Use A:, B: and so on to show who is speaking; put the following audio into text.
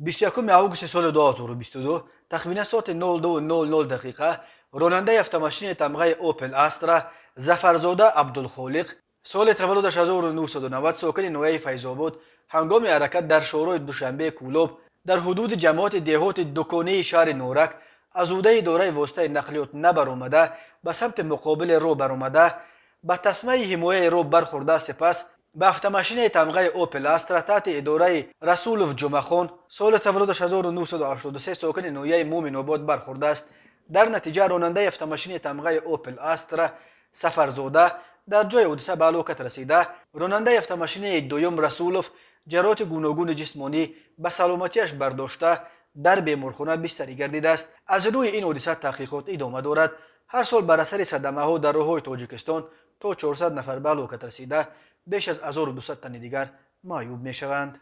A: 21 август سال 2022 تخمیناً ساعت 02:00 دقیقه راننده автомашини тамғаи Opel Astra Зафарзода Абдулхолиқ سال تولدش 1990 ساکن نویه فیض‌آباد هنگام حرکت در شورای دوشنبه کولاب در حدود جماعت دهات دکانی شهر نورک از عهده اداره واسطه نقلیات نبرآمده به سمت مقابل رو برآمده به تسمه حمایه رو برخورده. سپس به автомашини тамғаи Opel Astra تحت اداره رسولوف جمعخان سال تولدش 1983 ساکن نویه مومن آباد برخورده است. در نتیجه راننده автомашини тамғаи Opel Astra سفرزاده در جای حادثه به هلاکت رسیده. راننده автомашини دویم رسولوف جراحات گوناگون جسمانی به سلامتیش برداشته در بیمارخانه بستری گردیده است. از روی این حادثه تحقیقات ادامه دارد. هر سال بر اثر صدمه ها در راههای تاجیکستان تا 400 نفر به هلاکت رسیده، بیش از 1200 تن دیگر معیوب می شوند.